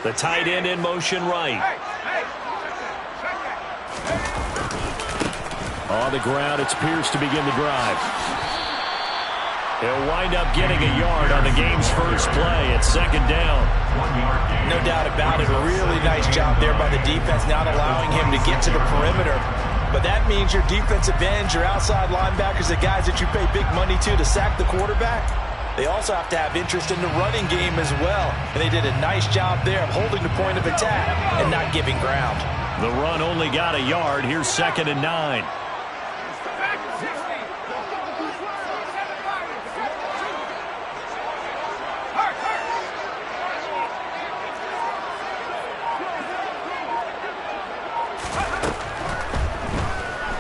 The tight end in motion right. On the ground, it's Pierce to begin the drive. He'll wind up getting a yard on the game's first play. It's second down. No doubt about it. A really nice job there by the defense, not allowing him to get to the perimeter. But that means your defensive ends, your outside linebackers, the guys that you pay big money to sack the quarterback, they also have to have interest in the running game as well. And they did a nice job there of holding the point of attack and not giving ground. The run only got a yard. Here's 2nd and 9.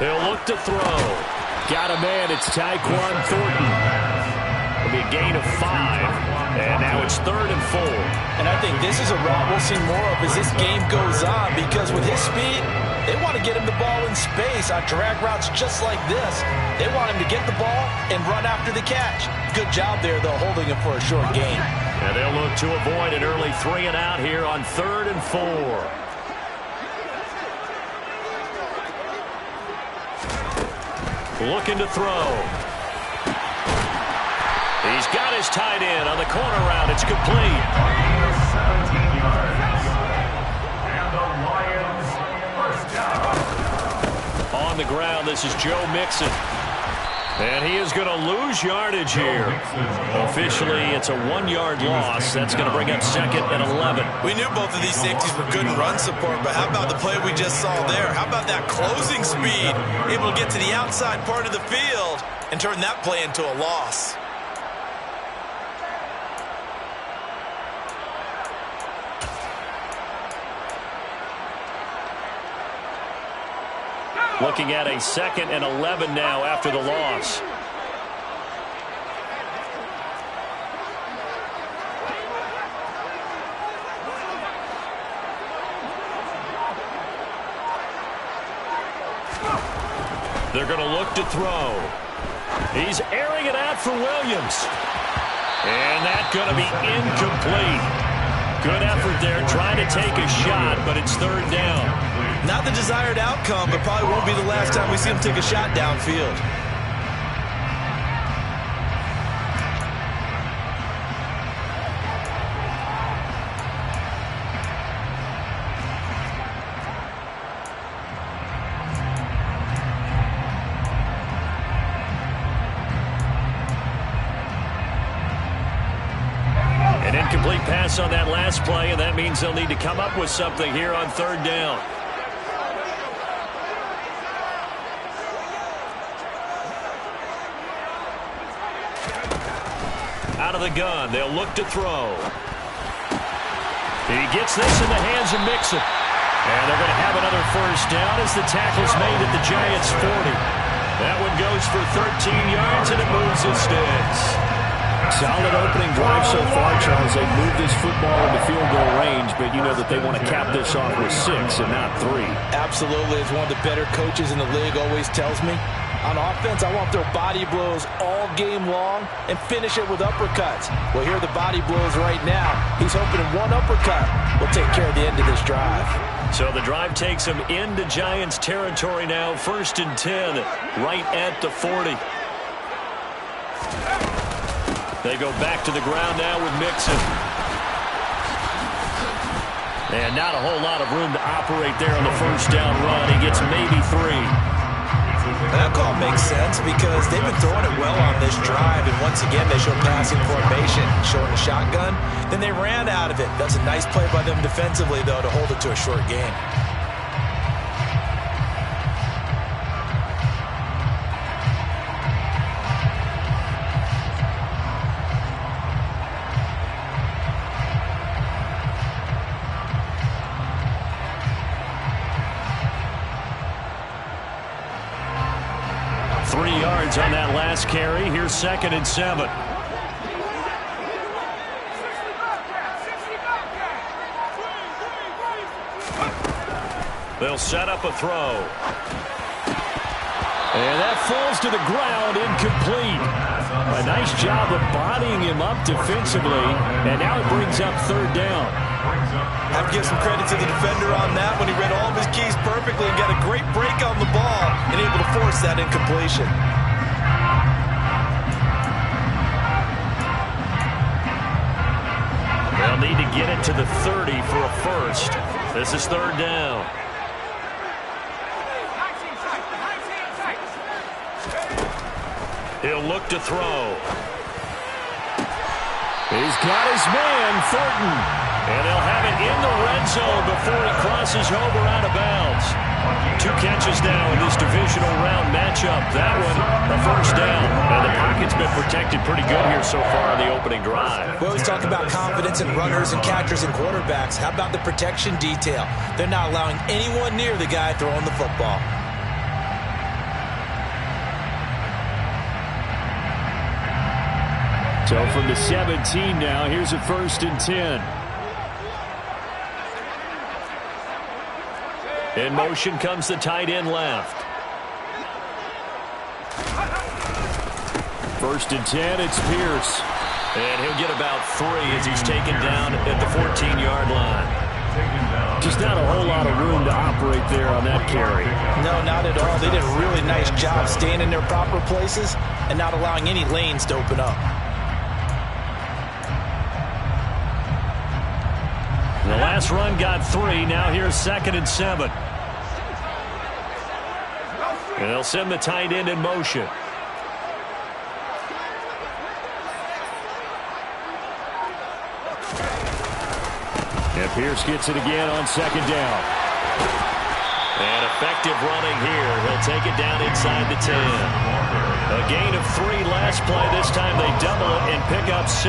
He'll look to throw. Got a man. It's Tyquan Thornton. It'll be a gain of 5. And now it's 3rd and 4. And I think this is a route we'll see more of as this game goes on, because with his speed, they want to get him the ball in space on drag routes just like this. They want him to get the ball and run after the catch. Good job there, though, holding him for a short gain. And they'll look to avoid an early 3 and out here on 3rd and 4. Looking to throw. He's got his tight end on the corner route. It's complete. 17 yards. And the Lions first down. On the ground, this is Joe Mixon. And he is going to lose yardage here. Officially, it's a 1-yard loss. That's going to bring up 2nd and 11. We knew both of these safeties were good in run support, but how about the play we just saw there? How about that closing speed? Able to get to the outside part of the field and turn that play into a loss. Looking at a 2nd and 11 now after the loss. They're going to look to throw. He's airing it out for Williams. And that's going to be incomplete. Good effort there, trying to take a shot, but it's 3rd down. Not the desired outcome, but probably won't be the last time we see him take a shot downfield. An incomplete pass on that last play, and that means they'll need to come up with something here on 3rd down. Out of the gun, they'll look to throw. He gets this in the hands of Mixon. And they're going to have another first down as the tackle's made at the Giants' 40. That one goes for 13 yards, and it moves the sticks. Solid opening drive so far, Charles. They've moved this football into field goal range, but you know that they want to cap this off with 6 and not 3. Absolutely. As one of the better coaches in the league always tells me, on offense, I want their body blows all game long and finish it with uppercuts. Well, here are the body blows right now. He's hoping one uppercut will take care of the end of this drive. So the drive takes him into Giants territory now. 1st and 10, right at the 40. They go back to the ground now with Mixon. And not a whole lot of room to operate there on the first down run. He gets maybe 3. That call makes sense because they've been throwing it well on this drive, and once again they show passing formation, showing a shotgun. Then they ran out of it. That's a nice play by them defensively, though, to hold it to a short gain. On that last carry. Here's 2nd and 7. They'll set up a throw. And that falls to the ground, incomplete. A nice job of bodying him up defensively, and now it brings up 3rd down. Have to give some credit to the defender on that when he read all of his keys perfectly and got a great break on the ball and able to force that incompletion. They'll need to get it to the 30 for a first. This is third down. He'll look to throw. He's got his man, Thornton. And they'll have it in the red zone before he crosses over out of bounds. 2 catches now in this divisional round matchup. That one, a first down. And the pocket's been protected pretty good here so far on the opening drive. We always talk about confidence in runners and catchers and quarterbacks. How about the protection detail? They're not allowing anyone near the guy throwing the football. So from the 17 now, here's a 1st and 10. In motion comes the tight end left. 1st and 10, it's Pierce. And he'll get about 3 as he's taken down at the 14-yard line. Just not a whole lot of room to operate there on that carry. No, not at all. They did a really nice job staying in their proper places and not allowing any lanes to open up. The last run got 3. Now here's 2nd and 7. And they'll send the tight end in motion. And Pierce gets it again on 2nd down. And effective running here. He'll take it down inside the 10. A gain of 3 last play. This time they double it and pick up 6.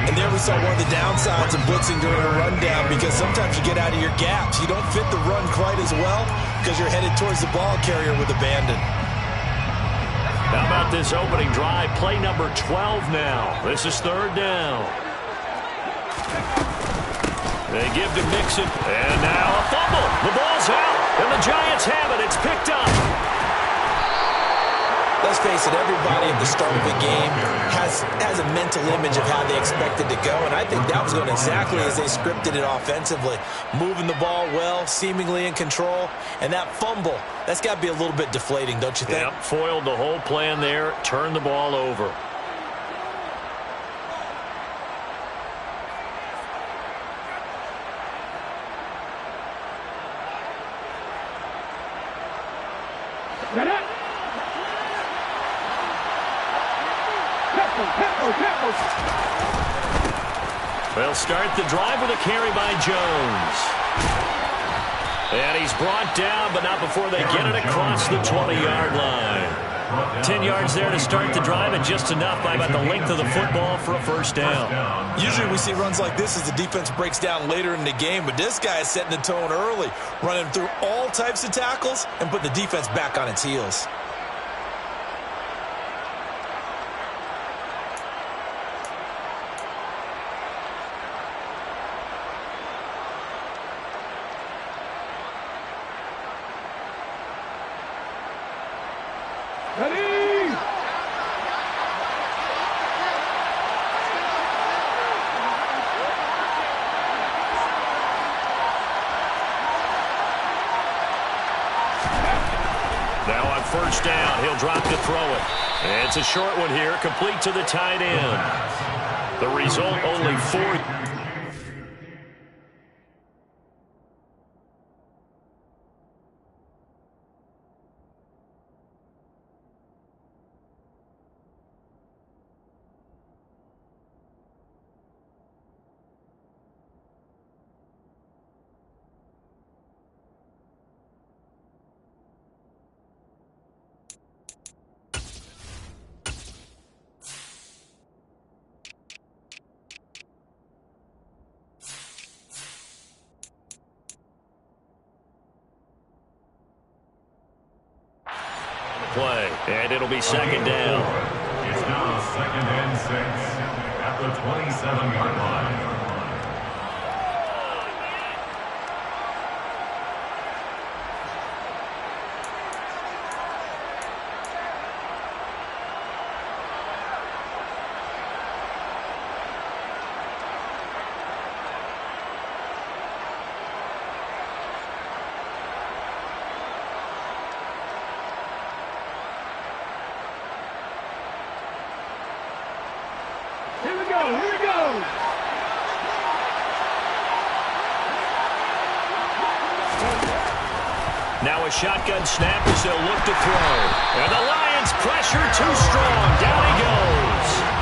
And there we saw one of the downsides of blitzing during a rundown, because sometimes you get out of your gaps. You don't fit the run quite as well because you're headed towards the ball carrier with abandon. How about this opening drive? Play number 12 now. This is 3rd down. They give to Mixon. And now a fumble. The ball's out. And the Giants have it. It's picked up. Let's face it, everybody at the start of a game has a mental image of how they expect it to go, and I think that was going exactly as they scripted it offensively. Moving the ball well, seemingly in control, and that fumble, that's got to be a little bit deflating, don't you think? Yep, foiled the whole plan there, turned the ball over. They'll start the drive with a carry by Jones. And he's brought down, but not before they get it across the 20-yard line. 10 yards there to start the drive, and just enough by about the length of the football for a first down. Usually we see runs like this as the defense breaks down later in the game, but this guy is setting the tone early, running through all types of tackles and put the defense back on its heels. First down, he'll drop to throw it. And it's a short one here, complete to the tight end. The result, only 4. Play, and it'll be 2nd down. It's now 2nd and 6 at the 27-yard line. Now a shotgun snap as they'll look to throw. And the Lions pressure too strong. Down he goes.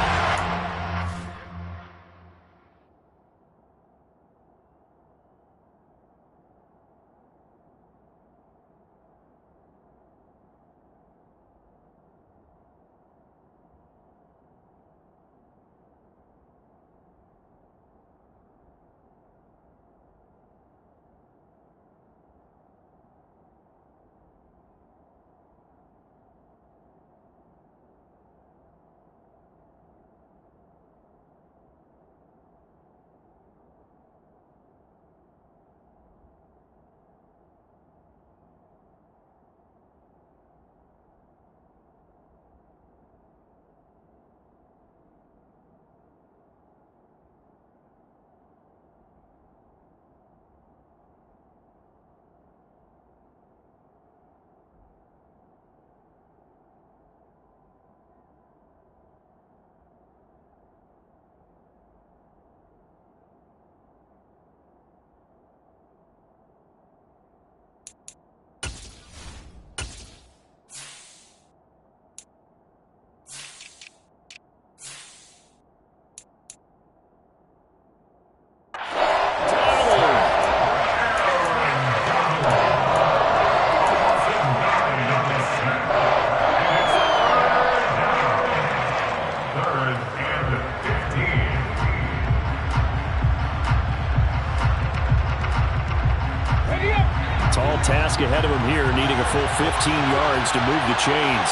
Task ahead of him here, needing a full 15 yards to move the chains.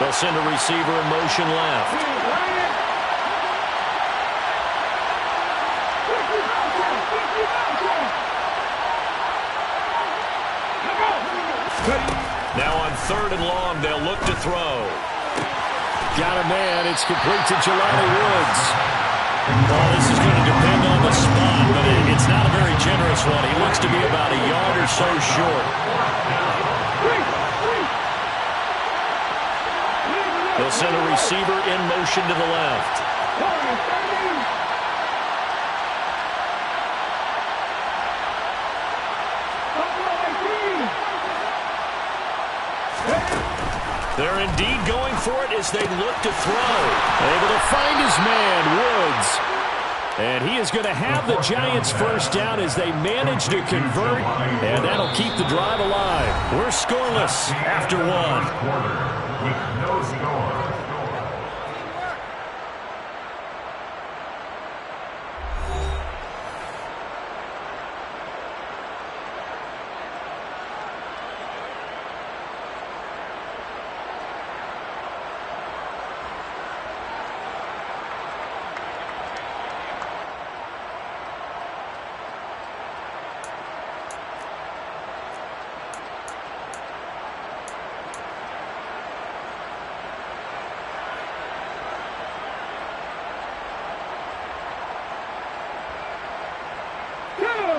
They'll send a receiver in motion left. Now on 3rd and long, they'll look to throw. Got a man. It's complete to Jelani Woods. Well, this is going to depend on the spot, but it's not a very generous one. He looks to be about a yard or so short. They'll send a receiver in motion to the left. They're indeed going for it as they look to throw. Able to find his man, Woods. And he is going to have the Giants first down as they manage to convert, and that'll keep the drive alive. We're scoreless after one. With no score.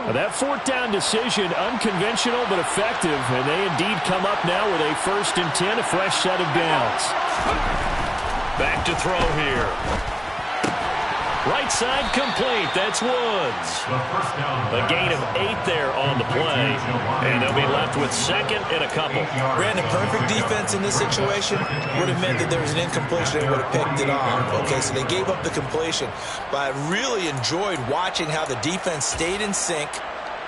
That 4th down decision, unconventional but effective, and they indeed come up now with a 1st and 10, a fresh set of downs. Back to throw here. Right side complete. That's Woods. A gain of 8 there on the play, and they'll be left with 2nd and a couple. Brandon, perfect defense in this situation would have meant that there was an incompletion. They would have picked it off. Okay, so they gave up the completion. But I really enjoyed watching how the defense stayed in sync,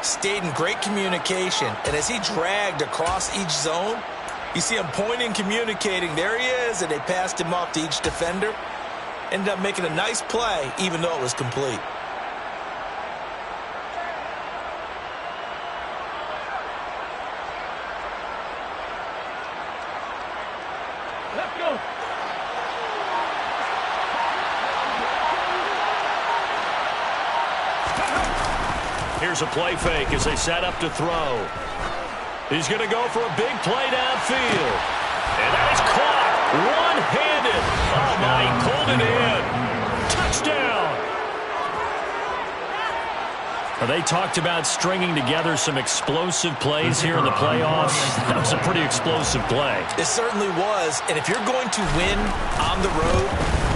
stayed in great communication, and as he dragged across each zone, you see him pointing, communicating. There he is, and they passed him off to each defender. Ended up making a nice play, even though it was complete. Let's go. Here's a play fake as they set up to throw. He's going to go for a big play downfield. And that is caught one-handed. Oh, my, he pulled it in. Touchdown. They talked about stringing together some explosive plays here in the playoffs. That was a pretty explosive play. It certainly was, and if you're going to win on the road,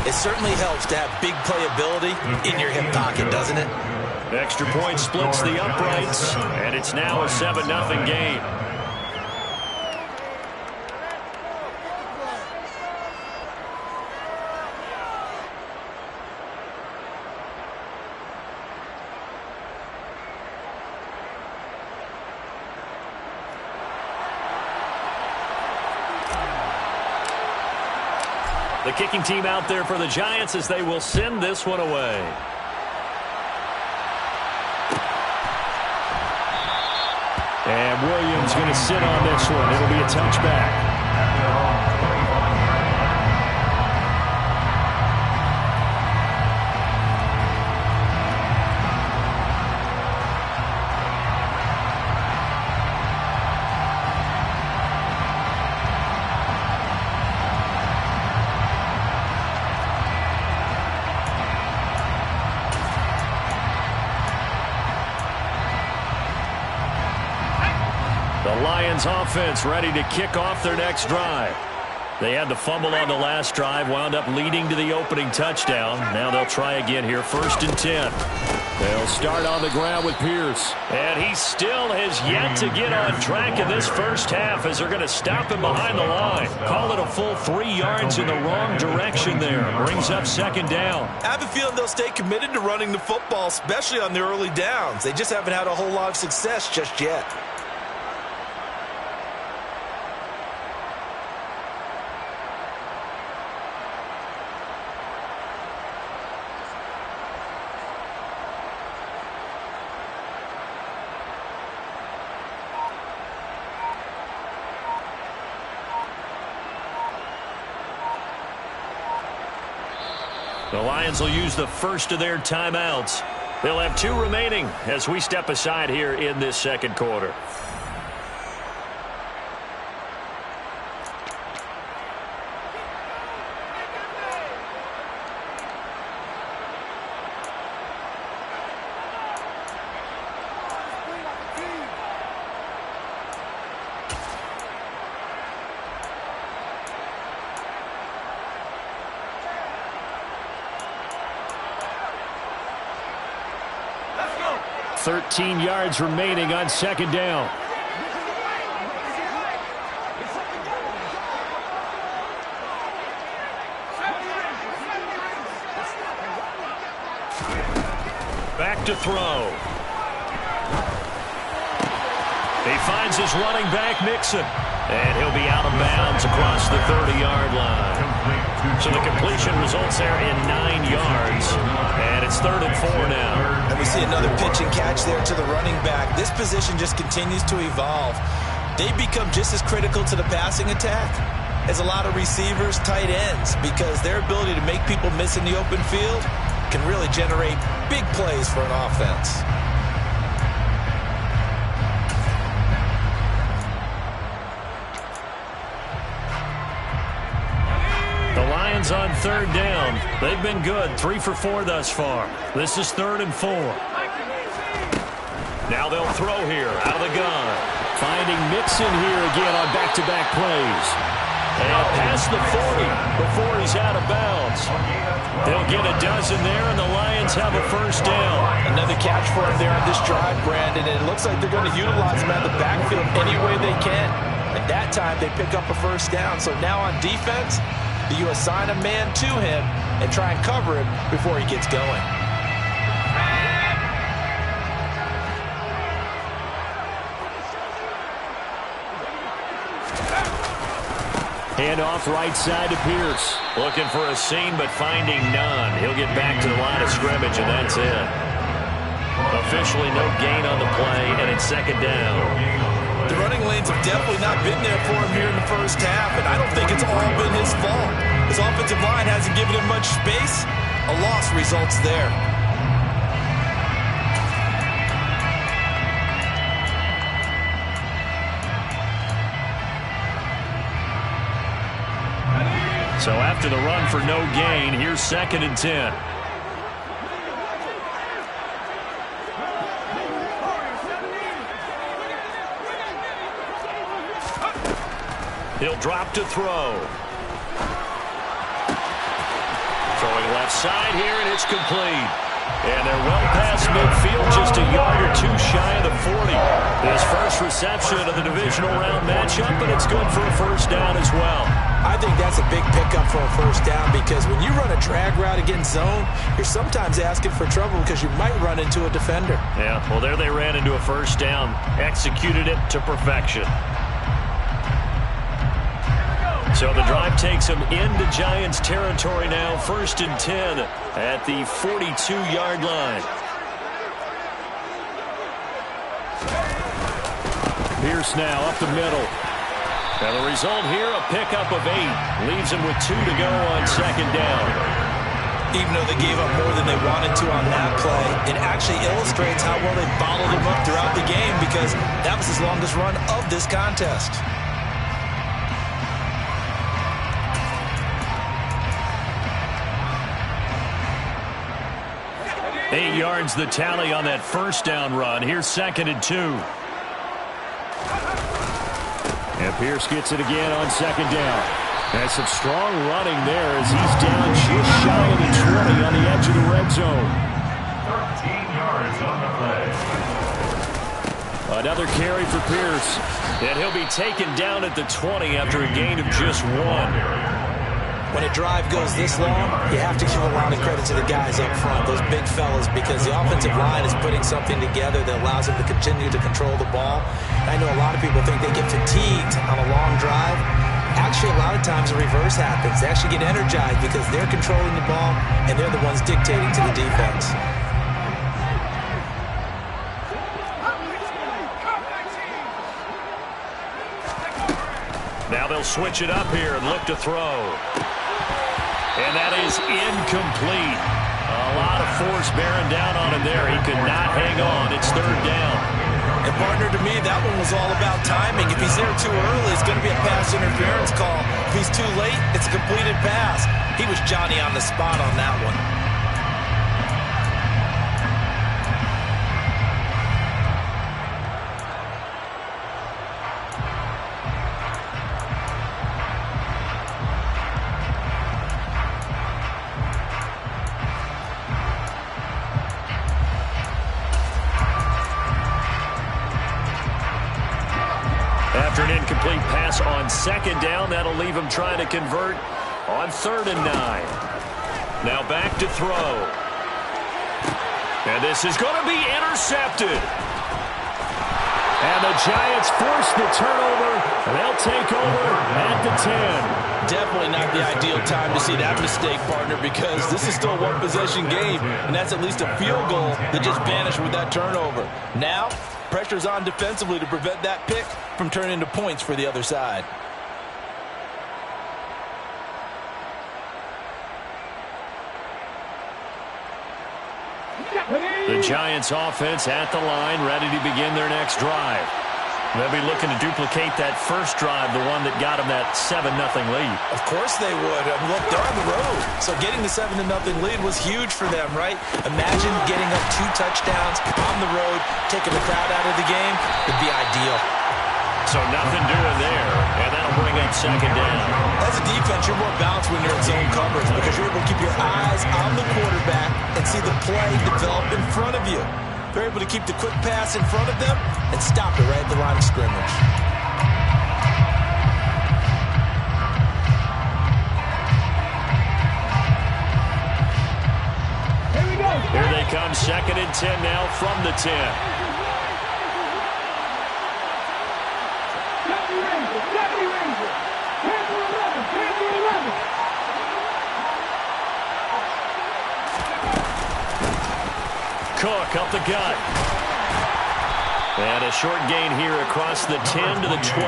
it certainly helps to have big playability in your hip pocket, doesn't it? Extra point splits the uprights, and it's now a 7-0 game. The kicking team out there for the Giants as they will send this one away. And Williams going to sit on this one. It'll be a touchback. Lions offense ready to kick off their next drive. They had the fumble on the last drive, wound up leading to the opening touchdown. Now they'll try again here, 1st and 10. They'll start on the ground with Pierce. And he still has yet to get on track in this first half as they're going to stop him behind the line. Call it a full 3 yards in the wrong direction there. Brings up 2nd down. I have a feeling they'll stay committed to running the football, especially on the early downs. They just haven't had a whole lot of success just yet. The Lions will use the first of their timeouts. They'll have 2 remaining as we step aside here in this second quarter. Let's go. 13 yards remaining on 2nd down. Back to throw. He finds his running back, Mixon. And he'll be out of bounds across the 30-yard line. So the completion results there in 9 yards. And it's 3rd and 4 now. And we see another pitch and catch there to the running back. This position just continues to evolve. They become just as critical to the passing attack as a lot of receivers, tight ends, because their ability to make people miss in the open field can really generate big plays for an offense. On 3rd down. They've been good. 3 for 4 thus far. This is 3rd and 4. Now they'll throw here out of the gun. Finding Mixon here again on back-to-back plays. And past the 40 before he's out of bounds. They'll get a dozen there, and the Lions have a 1st down. Another catch for him there on this drive, Brandon. And it looks like they're going to utilize him out of the backfield any way they can. At that time, they pick up a 1st down. So now on defense, you assign a man to him and try and cover him before he gets going. Handoff right side to Pierce. Looking for a seam, but finding none. He'll get back to the line of scrimmage, and that's it. Officially no gain on the play, and it's 2nd down. The running lanes have definitely not been there for him here in the first half, and I don't think it's all been his fault. His offensive line hasn't given him much space. A loss results there. So after the run for no gain, here's 2nd and 10. He'll drop to throw. Throwing left side here, and it's complete. And they're well past midfield, just a yard or two shy of the 40. His first reception of the divisional round matchup, and it's good for a first down as well. I think that's a big pickup for a first down because when you run a drag route against zone, you're sometimes asking for trouble because you might run into a defender. Yeah, well, there they ran into a first down, executed it to perfection. So the drive takes them into Giants territory now, 1st and 10 at the 42-yard line. Pierce now up the middle. And the result here, a pickup of 8. Leaves them with 2 to go on 2nd down. Even though they gave up more than they wanted to on that play, it actually illustrates how well they followed him up throughout the game because that was his longest run of this contest. 8 yards the tally on that first down run. Here's 2nd and 2. And Pierce gets it again on 2nd down. And some strong running there as he's down just shy of the 20 on the edge of the red zone. 13 yards on the play. Another carry for Pierce. And he'll be taken down at the 20 after a gain of just 1. When a drive goes this long, you have to give a lot of credit to the guys up front, those big fellas, because the offensive line is putting something together that allows them to continue to control the ball. I know a lot of people think they get fatigued on a long drive. Actually, a lot of times the reverse happens. They actually get energized because they're controlling the ball, and they're the ones dictating to the defense. Now they'll switch it up here and look to throw. And that is incomplete. A lot of force bearing down on him there. He could not hang on. It's 3rd down. And partner, to me, that one was all about timing. If he's there too early, it's going to be a pass interference call. If he's too late, it's a completed pass. He was Johnny on the spot on that one. After an incomplete pass on 2nd down, that'll leave him trying to convert on 3rd and 9. Now back to throw. And this is going to be intercepted. And the Giants force the turnover. They'll take over at the 10. Definitely not the ideal time to see that mistake, partner, because this is still a one-possession game, and that's at least a field goal that just vanished with that turnover. Now, pressure's on defensively to prevent that pick from turning into points for the other side. The Giants offense at the line, ready to begin their next drive. They'll be looking to duplicate that first drive, the one that got them that 7-0 lead. Of course they would. Look, they're on the road. So getting the 7-0 lead was huge for them, right? Imagine getting up 2 touchdowns on the road, taking the crowd out of the game. Would be ideal. So nothing doing there, and that'll bring up 2nd down. As a defense, you're more balanced when you're in zone coverage because you're able to keep your eyes on the quarterback and see the play develop in front of you. They're able to keep the quick pass in front of them and stop it right at the line of scrimmage. Here we go. Here they come, 2nd and 10 now from the 10. Deputy Ranger. Panther 11. Panther 11. Cook up the gut. And a short gain here across the 10 to the 12.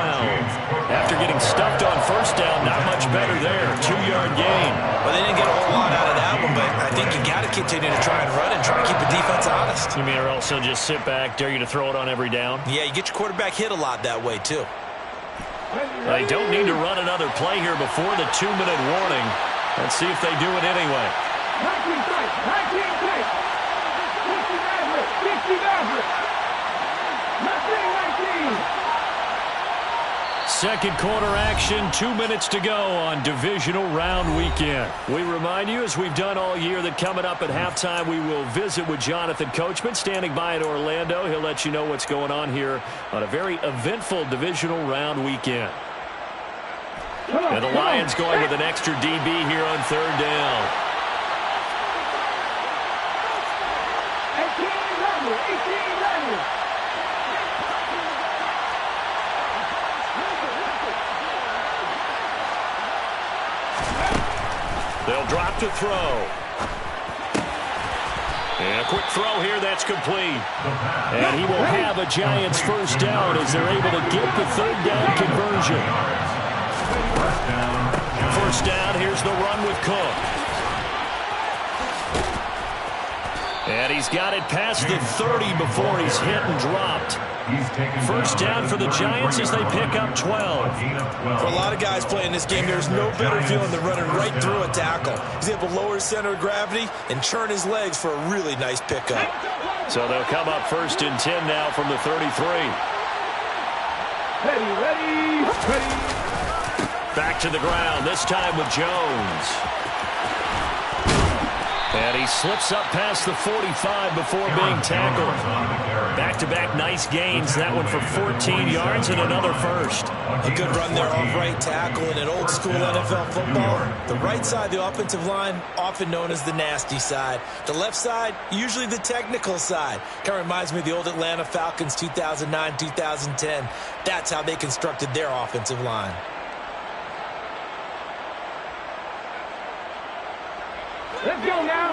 After getting stuffed on first down, not much better there. 2-yard gain. Well, they didn't get a whole lot out of that one, but I think you got to continue to try and run and try to keep the defense honest. You mean, or else they'll just sit back, dare you to throw it on every down? Yeah, you get your quarterback hit a lot that way, too. They don't need to run another play here before the 2-minute warning. Let's see if they do it anyway. 19 tight. 19 tight. 60 Maverick. 60 Maverick. 19. Second quarter action, 2 minutes to go on divisional round weekend. We remind you, as we've done all year, that coming up at halftime, we will visit with Jonathan Coachman, standing by in Orlando. He'll let you know what's going on here on a very eventful divisional round weekend. And the Lions going with an extra DB here on third down. 18-11. They'll drop to throw. And a quick throw here that's complete. And he will have a Giants first down as they're able to get the third down conversion. First down, here's the run with Cook. And he's got it past the 30 before he's hit and dropped. First down for the Giants as they pick up 12. For a lot of guys playing this game, there's no better feeling than running right through a tackle. He's able to lower his center of gravity and turn his legs for a really nice pickup. So they'll come up first and 10 now from the 33. Ready. Back to the ground, this time with Jones. And he slips up past the 45 before being tackled. Back-to-back nice gains. That one for 14 yards and another first. A good run there off right tackle in an old-school NFL football. The right side of the offensive line, often known as the nasty side. The left side, usually the technical side. Kind of reminds me of the old Atlanta Falcons 2009-2010. That's how they constructed their offensive line. Let's go now.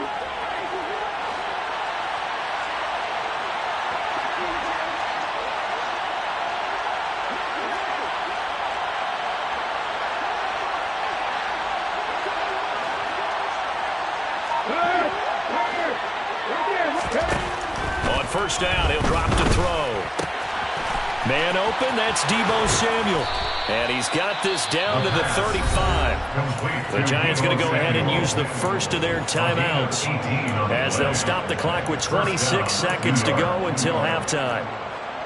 On first down, he'll drop to throw. Man open, that's Deebo Samuel. And he's got this down to the 35. The Giants going to go ahead and use the first of their timeouts as they'll stop the clock with 26 seconds to go until halftime.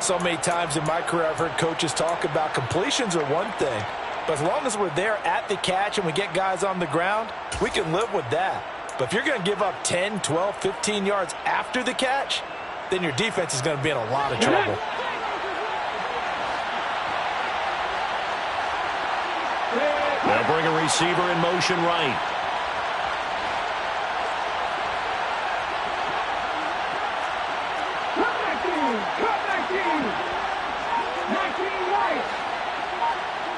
So many times in my career I've heard coaches talk about completions are one thing, but as long as we're there at the catch and we get guys on the ground, we can live with that. But if you're going to give up 10, 12, 15 yards after the catch, then your defense is going to be in a lot of trouble. They'll bring a receiver in motion right. Cut back in. 19 right.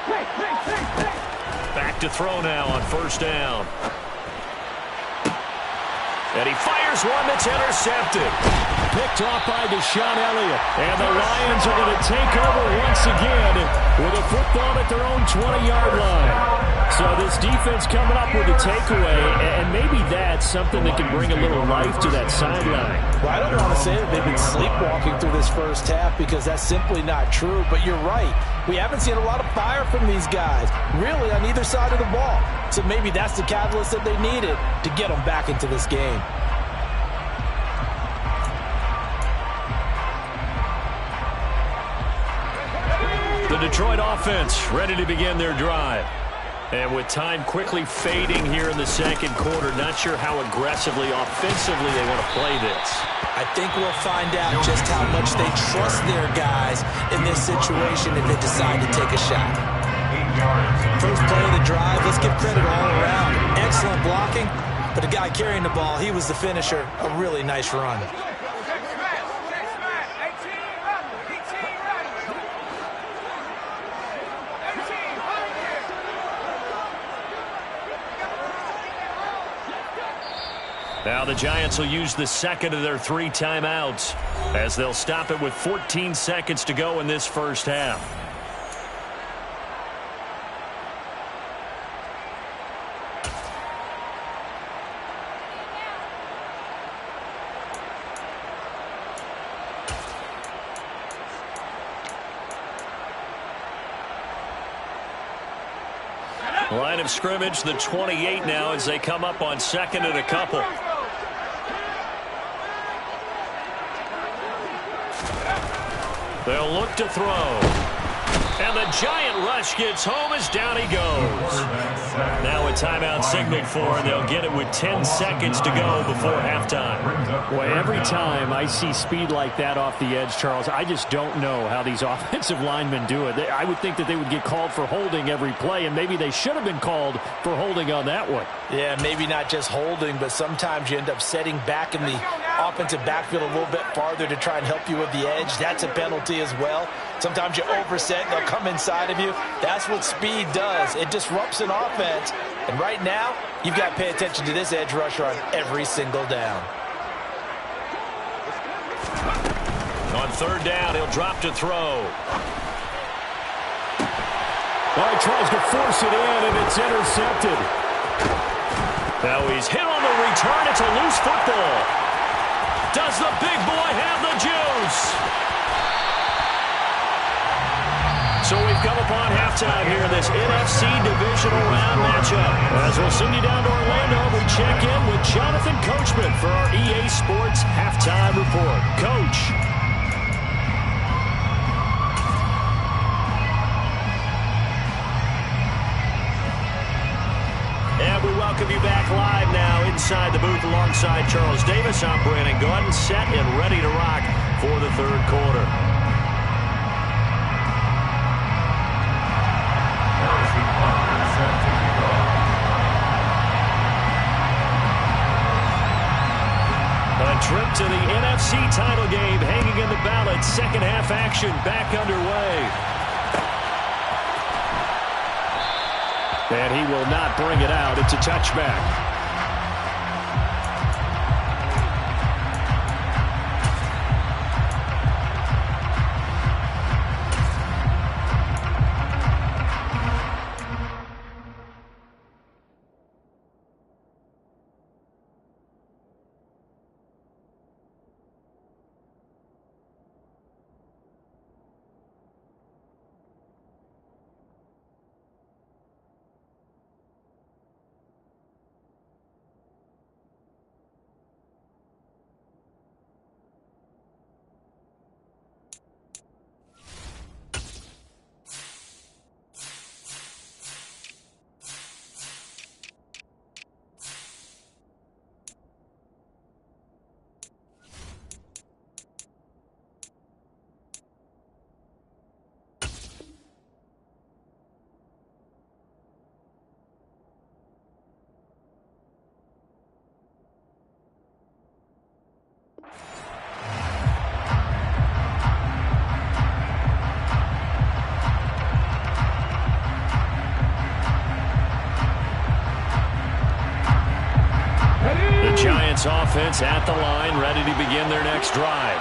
Take. Back to throw now on first down. And he fires one that's intercepted. Picked off by Deshaun Elliott. And the Lions are going to take over once again with a football at their own 20-yard line. So this defense coming up with a takeaway, and maybe that's something that can bring a little life to that sideline. Well, I don't want to say that they've been sleepwalking through this first half because that's simply not true, but you're right. We haven't seen a lot of fire from these guys, really, on either side of the ball. So maybe that's the catalyst that they needed to get them back into this game. The Detroit offense ready to begin their drive. And with time quickly fading here in the second quarter, not sure how aggressively, offensively they want to play this. I think we'll find out just how much they trust their guys in this situation if they decide to take a shot. First play of the drive, let's give credit all around. Excellent blocking, but the guy carrying the ball, he was the finisher. A really nice run. Now the Giants will use the second of their 3 timeouts as they'll stop it with 14 seconds to go in this first half. Line of scrimmage, the 28 now as they come up on second and a couple. They'll look to throw. And the giant rush gets home as down he goes. Now a timeout signaled for, and they'll get it with 10 seconds to go before halftime. Boy, every time I see speed like that off the edge, Charles, I just don't know how these offensive linemen do it. I would think that they would get called for holding every play, and maybe they should have been called for holding on that one. Yeah, maybe not just holding, but sometimes you end up setting back in the offensive backfield a little bit farther to try and help you with the edge. That's a penalty as well. Sometimes you overset, they'll come inside of you. That's what speed does. It disrupts an offense. And right now, you've got to pay attention to this edge rusher on every single down. On third down, he'll drop to throw. Oh, he tries to force it in, and it's intercepted. Now he's hit on the return. It's a loose football. Does the big boy have the juice? So we've come upon halftime here in this NFC Divisional Round matchup. As we'll send you down to Orlando, we check in with Jonathan Coachman for our EA Sports Halftime Report. Coach. And we welcome you back live now inside the booth alongside Charles Davis. I'm Brandon Gordon, set and ready to rock for the third quarter. A trip to the NFC title game hanging in the balance. Second half action back underway. And he will not bring it out. It's a touchback. Giants offense at the line, ready to begin their next drive.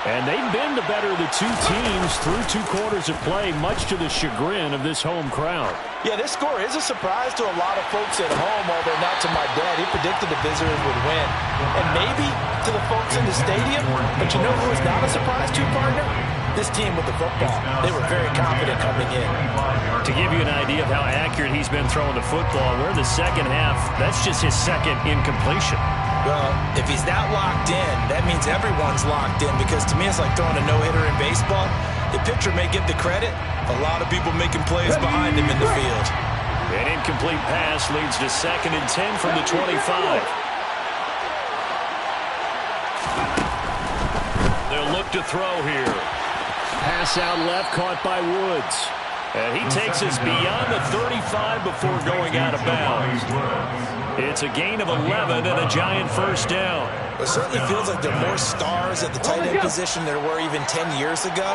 And they've been the better of the two teams through 2 quarters of play, much to the chagrin of this home crowd. Yeah, this score is a surprise to a lot of folks at home, although not to my dad. He predicted the visitors would win. And maybe to the folks in the stadium, but you know who is not a surprise to, partner? This team with the football. They were very confident coming in. To give you an idea of how accurate he's been throwing the football, we're in the second half. That's just his second incompletion. Well, if he's that locked in, that means everyone's locked in, because to me it's like throwing a no-hitter in baseball. The pitcher may get the credit, a lot of people making plays behind him in the field. An incomplete pass leads to 2nd and 10 from the 25. They'll look to throw here. Pass out left, caught by Woods. And he takes us beyond the 35 before going out of bounds. It's a gain of 11 and a Giant first down. It certainly feels like there are more stars at the tight end position than there were even 10 years ago.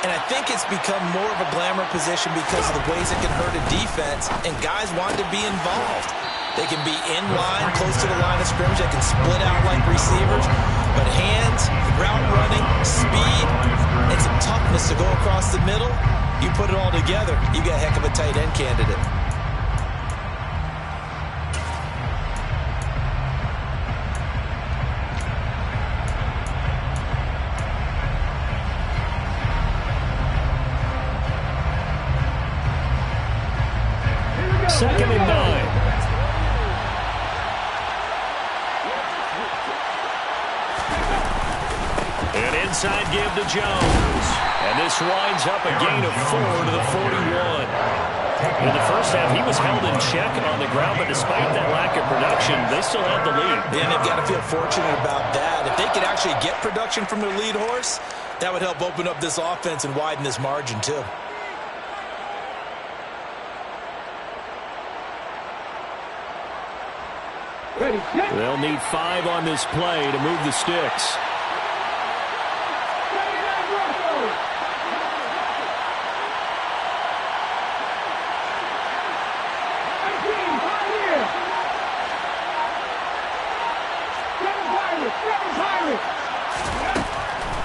And I think it's become more of a glamour position because of the ways it can hurt a defense, and guys want to be involved. They can be in line, close to the line of scrimmage. They can split out like receivers. But hands, route running, speed, and some toughness to go across the middle, you put it all together, you got a heck of a tight end candidate. Second and 9. An inside give to Jones. And this winds up a gain of 4 to the 41. In the first half, he was held in check on the ground, but despite that lack of production, they still had the lead. And they've got to feel fortunate about that. If they could actually get production from their lead horse, that would help open up this offense and widen this margin too. Ready, set. They'll need 5 on this play to move the sticks.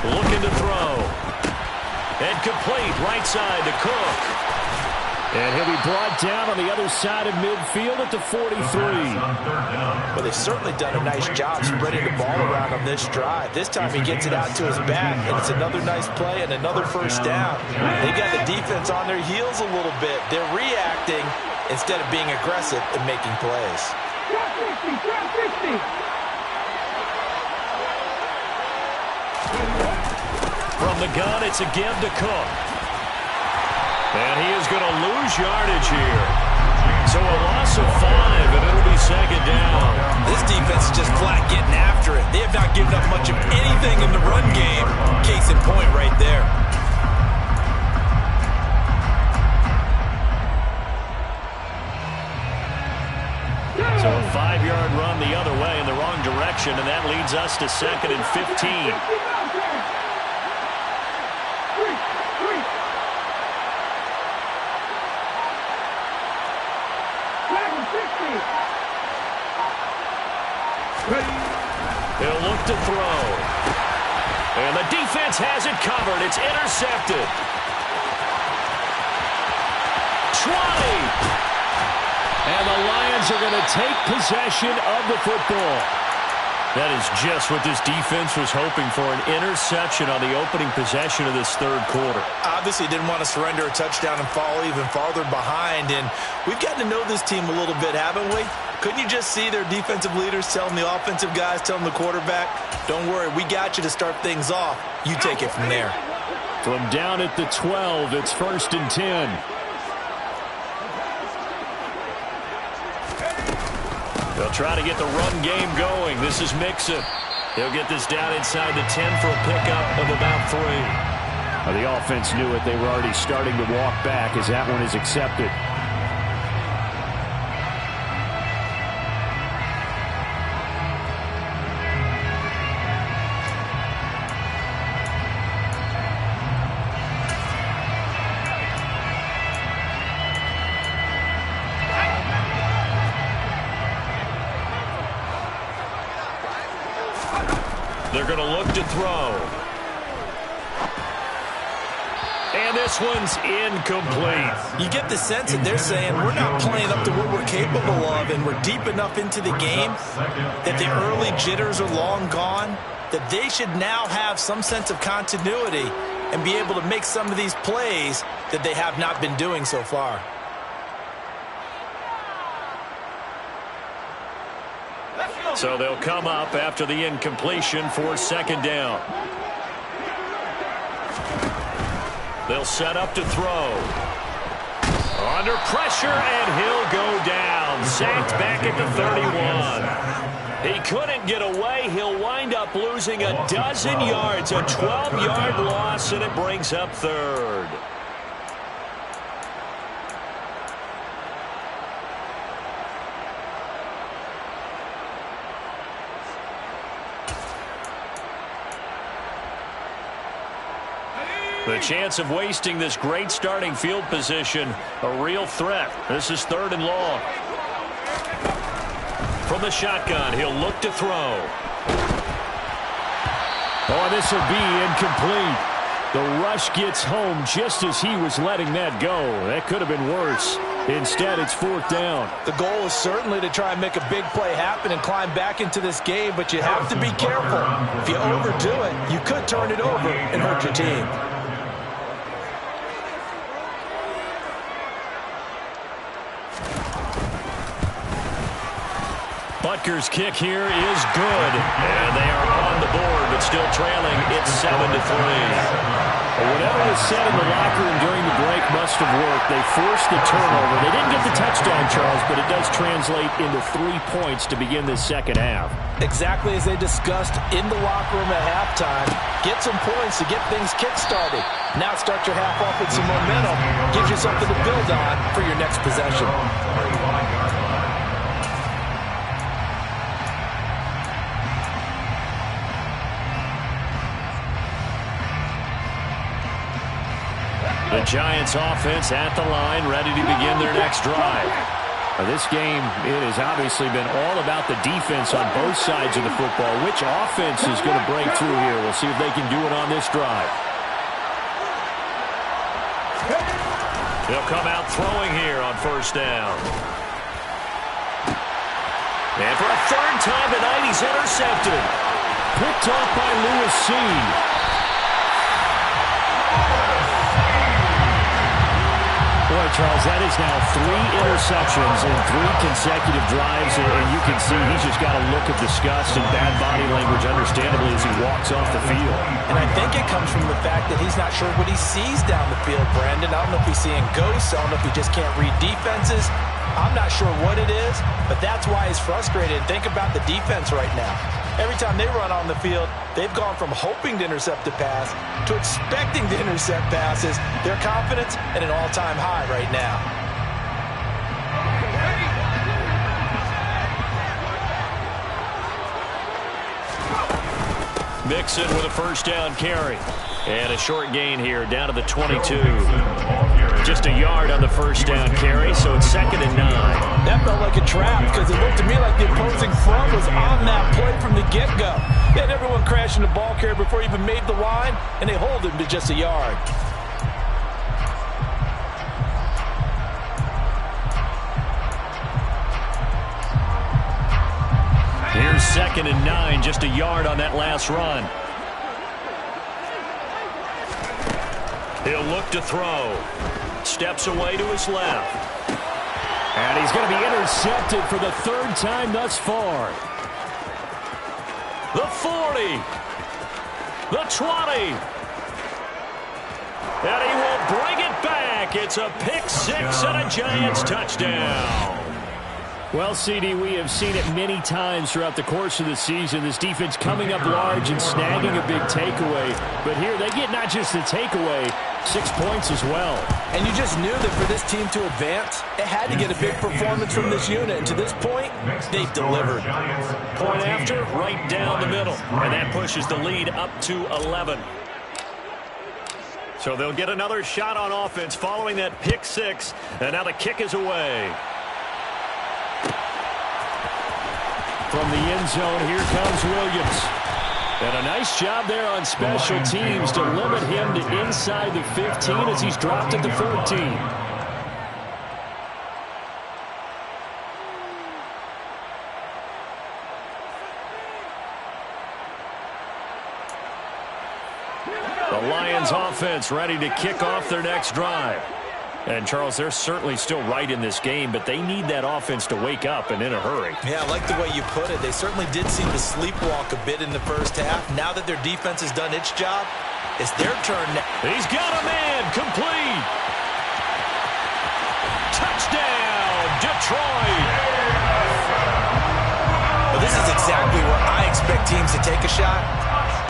Looking to throw. And complete right side to Cook. And he'll be brought down on the other side of midfield at the 43. Well, they've certainly done a nice job spreading the ball around on this drive. This time he gets it out to his back, and it's another nice play and another first down. They've got the defense on their heels a little bit. They're reacting instead of being aggressive and making plays. Drop 60, drop 60. From the gun, it's a give to Cook. And he is going to lose yardage here. So a loss of 5, and it'll be second down. This defense is just flat getting after it. They have not given up much of anything in the run game. Case in point right there. So a 5-yard run the other way in the wrong direction, and that leads us to 2nd and 15. He'll look to throw. And the defense has it covered. It's intercepted. 20. And the Lions are going to take possession of the football. That is just what this defense was hoping for, an interception on the opening possession of this third quarter. Obviously didn't want to surrender a touchdown and fall even farther behind. And we've gotten to know this team a little bit, haven't we? Couldn't you just see their defensive leaders telling the offensive guys, telling the quarterback, don't worry, we got you to start things off. You take it from there. From down at the 12, it's 1st and 10. They'll try to get the run game going. This is Mixon. He'll get this down inside the 10 for a pickup of about 3. Well, the offense knew it. They were already starting to walk back as that one is accepted. They're going to look to throw. And this one's incomplete. You get the sense that they're saying we're not playing up to what we're capable of, and we're deep enough into the game that the early jitters are long gone, that they should now have some sense of continuity and be able to make some of these plays that they have not been doing so far. So they'll come up after the incompletion for 2nd down. They'll set up to throw. Under pressure, and he'll go down. Sacked back at the 31. He couldn't get away. He'll wind up losing a dozen yards, a 12-yard loss, and it brings up 3rd. The chance of wasting this great starting field position, a real threat. This is 3rd and long. From the shotgun, he'll look to throw. Oh, this will be incomplete. The rush gets home just as he was letting that go. That could have been worse. Instead, it's 4th down. The goal is certainly to try and make a big play happen and climb back into this game, but you have to be careful. If you overdo it, you could turn it over and hurt your team. Butker's kick here is good. And they are on the board, but still trailing. It's 7-3. Whatever was said in the locker room during the break must have worked. They forced the turnover. They didn't get the touchdown, Charles, but it does translate into 3 points to begin this second half. Exactly as they discussed in the locker room at halftime. Get some points to get things kick-started. Now start your half off with some momentum. Gives you something to build on for your next possession. The Giants offense at the line, ready to begin their next drive. This game, it has obviously been all about the defense on both sides of the football. Which offense is going to break through here? We'll see if they can do it on this drive. They'll come out throwing here on first down. And for a third time tonight, he's intercepted. Picked off by Lewis Seed. Boy, Charles, that is now 3 interceptions in 3 consecutive drives, and you can see he's just got a look of disgust and bad body language, understandably, as he walks off the field. And I think it comes from the fact that he's not sure what he sees down the field, Brandon. I don't know if he's seeing ghosts. I don't know if he just can't read defenses. I'm not sure what it is, but that's why he's frustrated. Think about the defense right now. Every time they run on the field, they've gone from hoping to intercept a pass to expecting to intercept passes. Their confidence at an all-time high right now. Mixon with a first down carry. And a short gain here down to the 22. Just a yard on the first down carry, so it's 2nd and 9. That felt like a trap because it looked to me like the opposing front was on that play from the get-go. They had everyone crashing the ball carrier before he even made the line, and they hold him to just a yard. Here's 2nd and 9, just a yard on that last run. He'll look to throw. Steps away to his left. And he's going to be intercepted for the 3rd time thus far. The 40. The 20. And he will bring it back. It's a pick 6 and a Giants touchdown. Well, CD, we have seen it many times throughout the course of the season. This defense coming up large and snagging a big takeaway. But here, they get not just the takeaway, 6 points as well. And you just knew that for this team to advance, it had to get a big performance from this unit. And to this point, they've delivered. Point after, right down the middle. And that pushes the lead up to 11. So they'll get another shot on offense following that pick 6. And now the kick is away. From the end zone, here comes Williams. And a nice job there on special teams to limit him to inside the 15 as he's dropped at the 14. The Lions offense ready to kick off their next drive. And, Charles, they're certainly still right in this game, but they need that offense to wake up and in a hurry. Yeah, I like the way you put it. They certainly did seem to sleepwalk a bit in the first half. Now that their defense has done its job, it's their turn now. He's got a man complete. Touchdown, Detroit. Well, this is exactly where I expect teams to take a shot.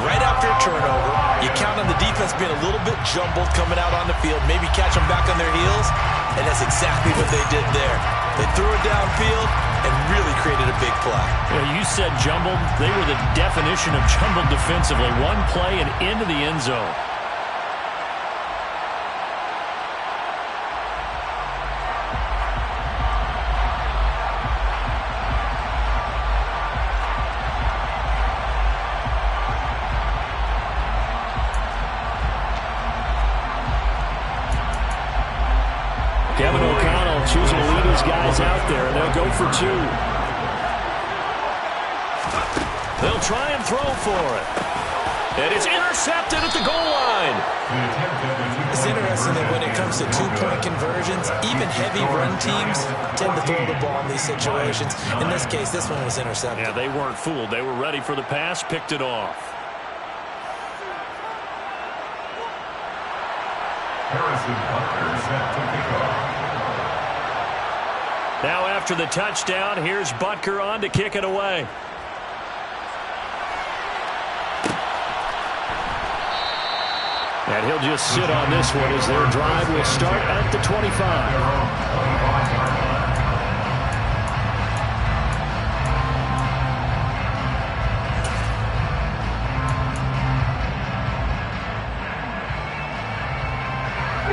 Right after a turnover, you count on the defense being a little bit jumbled coming out on the field, maybe catch them back on their heels, and that's exactly what they did there. They threw it downfield and really created a big play. Yeah, you said jumbled. They were the definition of jumbled defensively. One play and into the end zone. Choosing to lead his guys out there, and they'll go for 2. They'll try and throw for it. And it's intercepted at the goal line. It's interesting that when it comes to 2-point conversions, even heavy run teams tend to throw the ball in these situations. In this case, this one was intercepted. Yeah, they weren't fooled. They were ready for the pass, picked it off. Now after the touchdown, here's Butker on to kick it away. And he'll just sit on this one as their drive will start at the 25.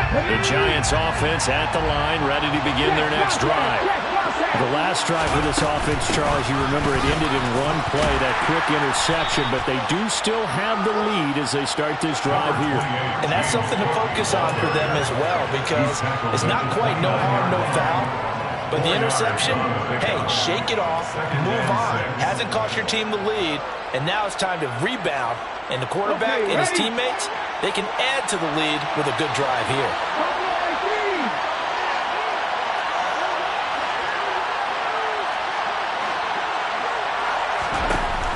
The Giants offense at the line, ready to begin their next drive. The last drive for this offense, Charles, you remember it ended in one play, that quick interception, but they do still have the lead as they start this drive here. And that's something to focus on for them as well, because it's not quite no harm, no foul. But the interception, hey, shake it off, move on. Hasn't cost your team the lead, and now it's time to rebound. And the quarterback and his teammates, they can add to the lead with a good drive here.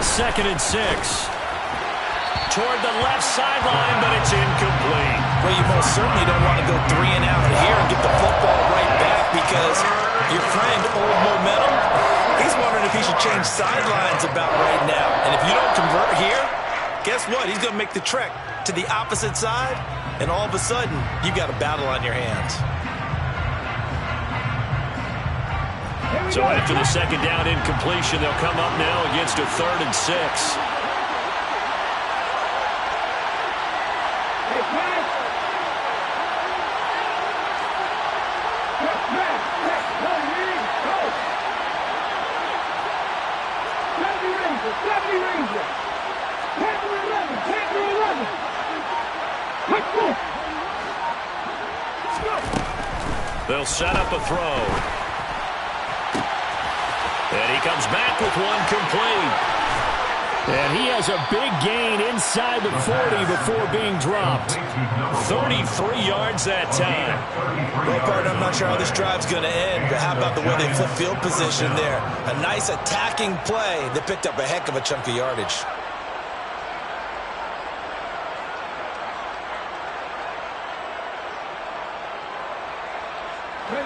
Second and 6. Toward the left sideline, but it's incomplete. Well, you most certainly don't want to go 3 and out here and get the football right back, because your friend, Old Momentum, he's wondering if he should change sidelines about right now. And if you don't convert here, guess what? He's going to make the trek to the opposite side, and all of a sudden, you've got a battle on your hands. So after the second down incompletion, they'll come up now against a 3rd and 6. They'll set up a throw. And he comes back with one complete. And he has a big gain inside the 40 before being dropped. 33 yards that time. Well, partner, I'm not sure how this drive's going to end, but how about the way they flip field position there? A nice attacking play that picked up a heck of a chunk of yardage.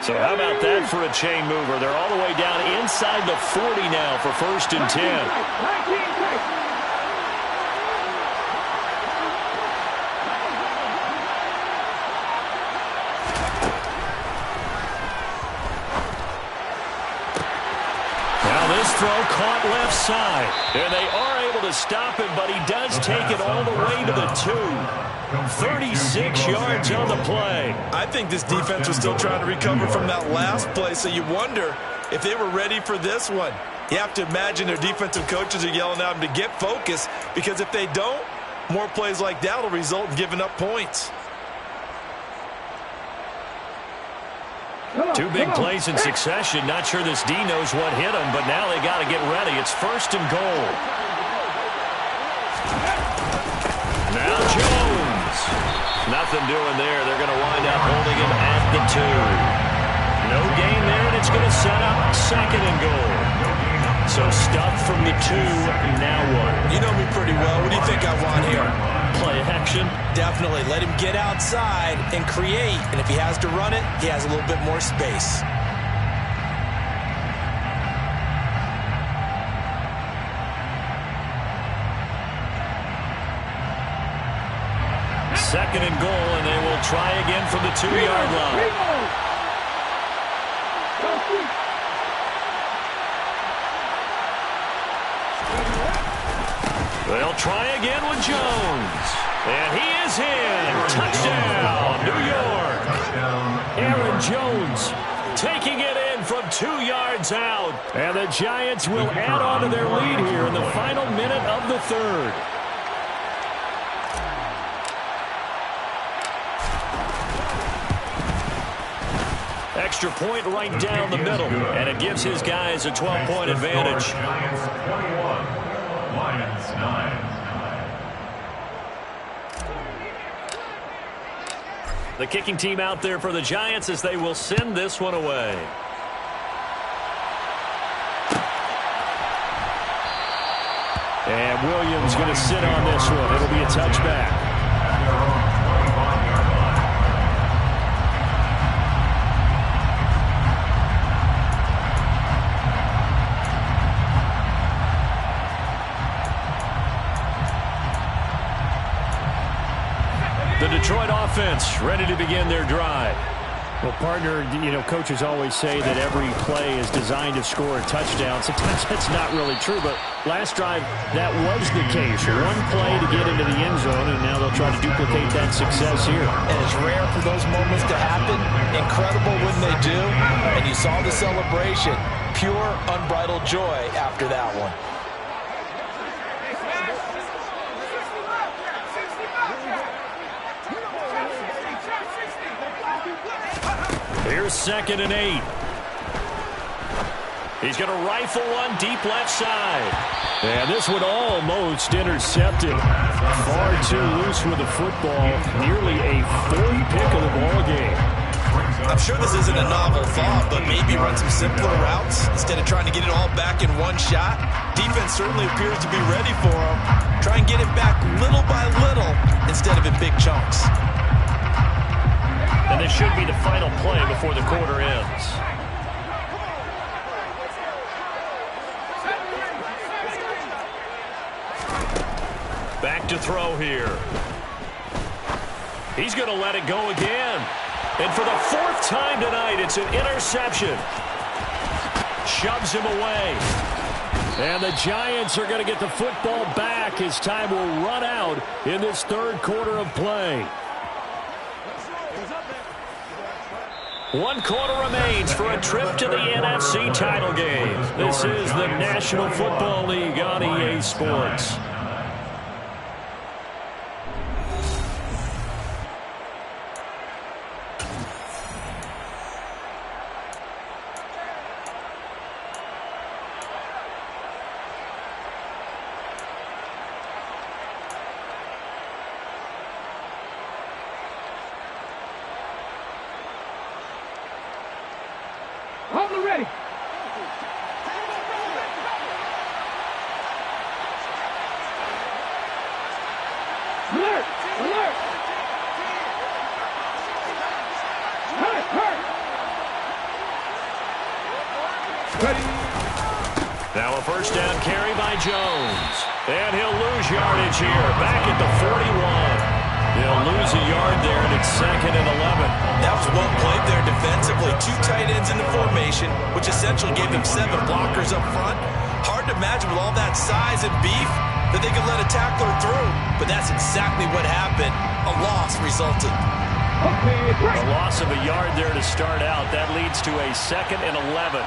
So how about that for a chain mover? They're all the way down inside the 40 now for 1st and 10. Now this throw caught left side. And they are able to stop him, but he does take it all the way to the 2. 36 yards on the play. I think this defense was still trying to recover from that last play, so you wonder if they were ready for this one. You have to imagine their defensive coaches are yelling at them to get focused, because if they don't, more plays like that will result in giving up points. 2 big plays in succession. Not sure this D knows what hit him, but now they got to get ready. It's 1st and goal. Now Jones. Nothing doing there. They're going to wind up holding him at the 2. No gain there, and it's going to set up 2nd and goal. So stuff from the 2. Now what? You know me pretty well. What do you think I want here? Play action. Definitely. Let him get outside and create. And if he has to run it, he has a little bit more space. Second and goal, and they will try again from the 2-yard line. They'll try again with Jones. And he is in. Touchdown, New York. Aaron Jones taking it in from 2 yards out. And the Giants will add on to their lead here in the final minute of the 3rd. Extra point right down the middle, and it gives his guys a 12-point advantage. Giants 21, Lions 9. The kicking team out there for the Giants as they will send this one away. And Williams going to sit on this one. It'll be a touchback. offense ready to begin their drive. Well, partner, coaches always say that every play is designed to score a touchdown. Sometimes that's not really true, but last drive, that was the case. One play to get into the end zone, and now they'll try to duplicate that success here. And it's rare for those moments to happen. Incredible when they do. And you saw the celebration. Pure, unbridled joy after that one. Here's 2nd and 8. He's going to rifle one deep left side. And this one almost intercepted. Far too loose with the football. Nearly a 4th pick of the ball game. I'm sure this isn't a novel thought, but maybe run some simpler routes instead of trying to get it all back in one shot. Defense certainly appears to be ready for him. Try and get it back little by little instead of in big chunks. And this should be the final play before the quarter ends. Back to throw here. He's going to let it go again. And for the 4th time tonight, it's an interception. Shoves him away. And the Giants are going to get the football back as time will run out in this 3rd quarter of play. 1 quarter remains for a trip to the NFC title game. This is the National Football League on EA Sports. Hold ready. Alert! Alert! Hurt! Ready. Now a 1st down carry by Jones. And he'll lose yardage here. Back at the 41. He'll lose a yard there, and it's 2nd and 11. That was well played there defensively. 2 tight ends in the formation, which essentially gave him 7 blockers up front. Hard to imagine with all that size and beef that they could let a tackler through. But that's exactly what happened. A loss resulted. A loss of a yard there to start out. That leads to a 2nd and 11.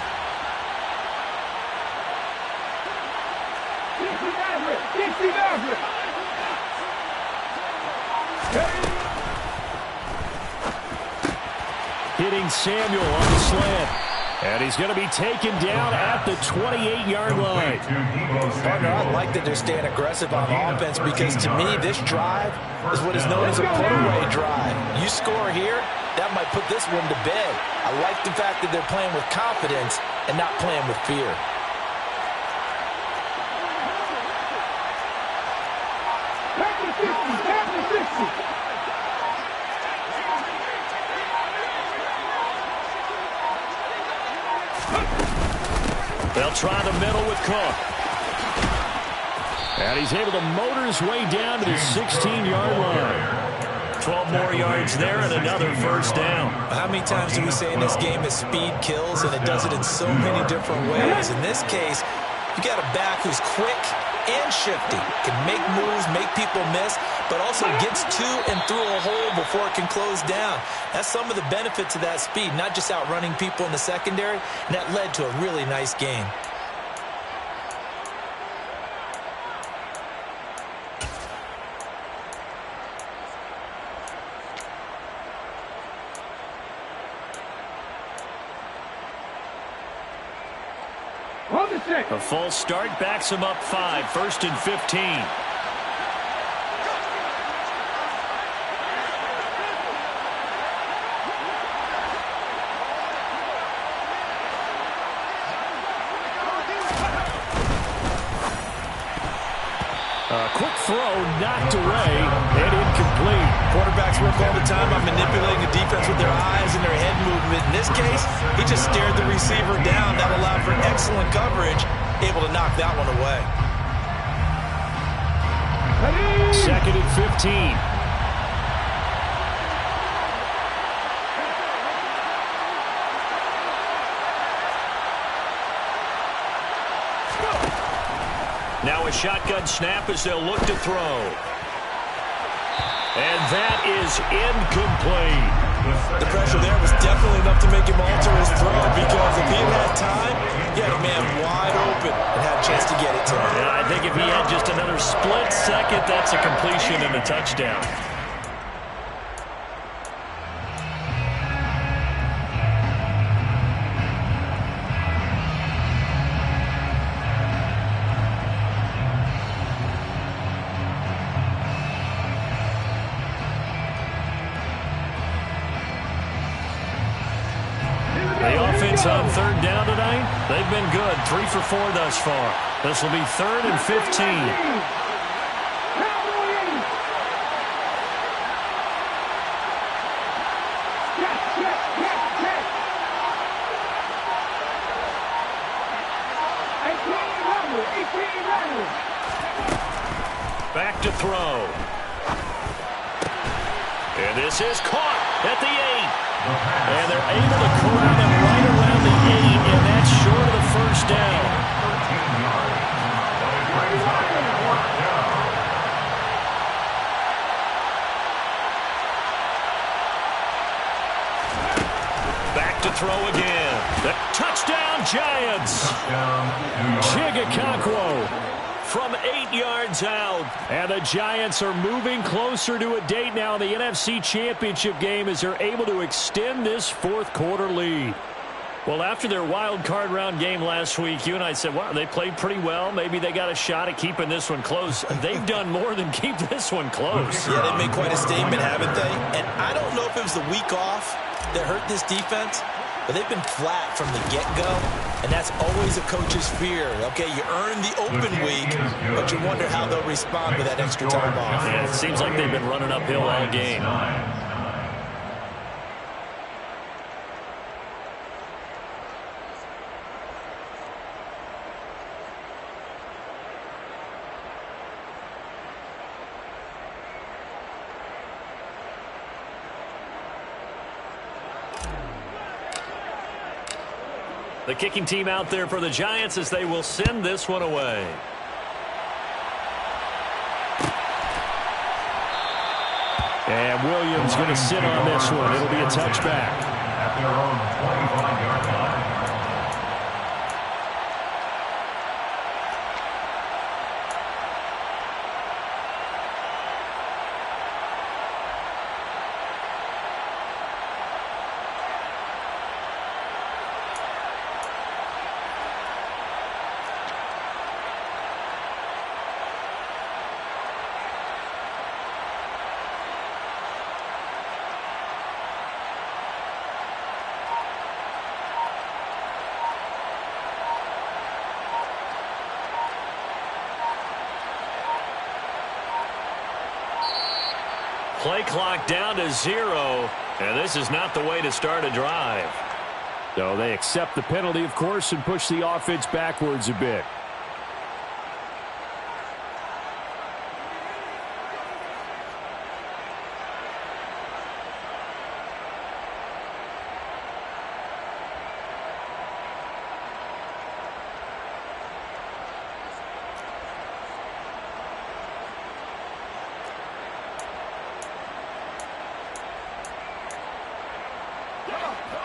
Hitting Samuel on the slant. And he's going to be taken down at the 28-yard line. Partner, I like that they're staying aggressive on offense because to me, this drive is what is known as a put-away drive. You score here, that might put this one to bed. I like the fact that they're playing with confidence and not playing with fear. They'll try the middle with Cook. And he's able to motor his way down to the 16-yard line. 12 more yards there and another 1st down. How many times do we say in this game that speed kills, and it does it in so many different ways? In this case, you got a back who's quick and shifty, can make moves, make people miss, but also gets to and through a hole before it can close down. That's some of the benefits of that speed, not just outrunning people in the secondary, and that led to a really nice game. A false start backs him up 5, 1st and 15. Quick throw knocked away and incomplete. Quarterbacks work all the time on manipulating the defense with their eyes and their head movement. In this case, he just stared the receiver down. That allowed for excellent coverage, able to knock that one away. 2nd and 15. Now a shotgun snap as they'll look to throw. And that is incomplete. The pressure there was definitely enough to make him alter his throw, because if he had time, he had a man wide open and had a chance to get it to him. Yeah, I think if he had just another split second, that's a completion and a touchdown. On third down tonight, they've been good. 3 for 4 thus far. This will be 3rd and 15. Back to throw. And this is caught at the 8. And they're able to corral him right around the 8, and that's short of the first down. Back to throw again. The touchdown, Giants. Chigakakwo from 8 yards out. And the Giants are moving closer to a date now in the NFC Championship game as they're able to extend this fourth quarter lead. Well, after their wild card round game last week, you and I said, wow, they played pretty well. Maybe they got a shot at keeping this one close. They've done more than keep this one close. Yeah, they made quite a statement, haven't they? And I don't know if it was the week off that hurt this defense, but they've been flat from the get-go, and that's always a coach's fear. Okay, you earn the open week, but you wonder how they'll respond with that extra time off. Yeah, it seems like they've been running uphill all game. The kicking team out there for the Giants as they will send this one away. And Williams going to sit on this one. It'll be a touchback. At their own 25-yard line. Play clock down to 0, and this is not the way to start a drive. So they accept the penalty, of course, and push the offense backwards a bit.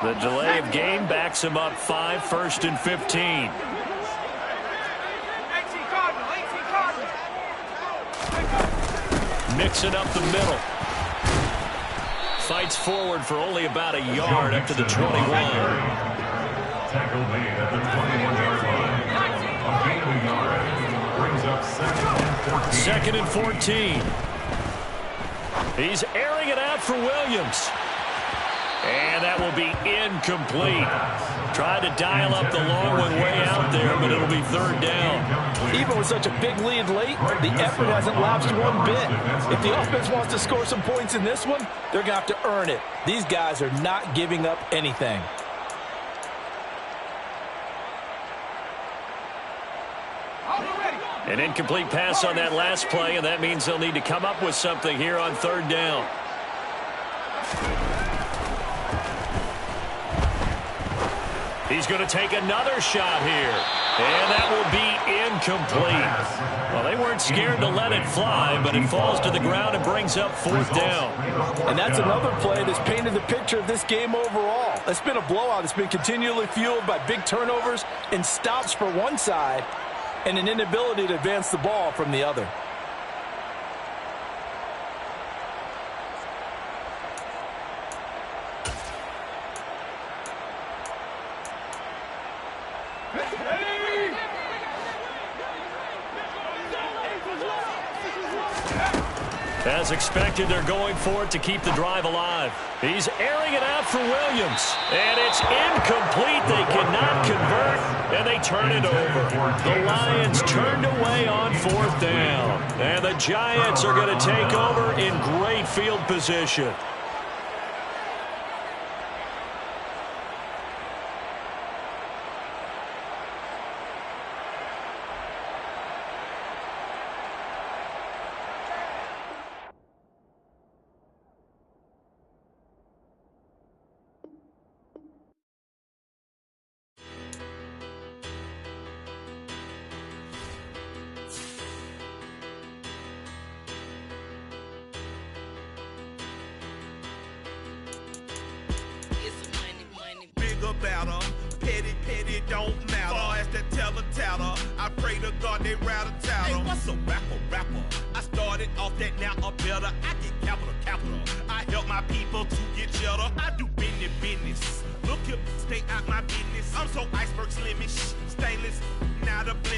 The delay of game backs him up 5, 1st and 15. Mixing up the middle. Fights forward for only about a yard up to the 21. Tackle made at the 21-yard line. A gain of a yard brings up 2nd and 14. 2nd and 14. He's airing it out for Williams. And that will be incomplete. Tried to dial up the long one way out there, but it'll be 3rd down. Even with such a big lead late, the effort hasn't lapsed one bit. If the offense wants to score some points in this one, they're going to have to earn it. These guys are not giving up anything. An incomplete pass on that last play, and that means they'll need to come up with something here on 3rd down. He's going to take another shot here. And that will be incomplete. Well, they weren't scared to let it fly, but it falls to the ground and brings up 4th down. And that's another play that's painted the picture of this game overall. It's been a blowout. It's been continually fueled by big turnovers and stops for one side and an inability to advance the ball from the other. As expected, they're going for it to keep the drive alive. He's airing it out for Williams. And it's incomplete. They cannot convert, and they turn it over. The Lions turned away on 4th down. And the Giants are going to take over in great field position. About her. Petty, don't matter. Far as that teller, I pray to God they rattle tattle. Hey, what's a rapper? I started off that, now I'm better. I get capital. I help my people to get cheddar. I do business. Look here, stay out my business. I'm so iceberg slimish, stainless, not a blemish.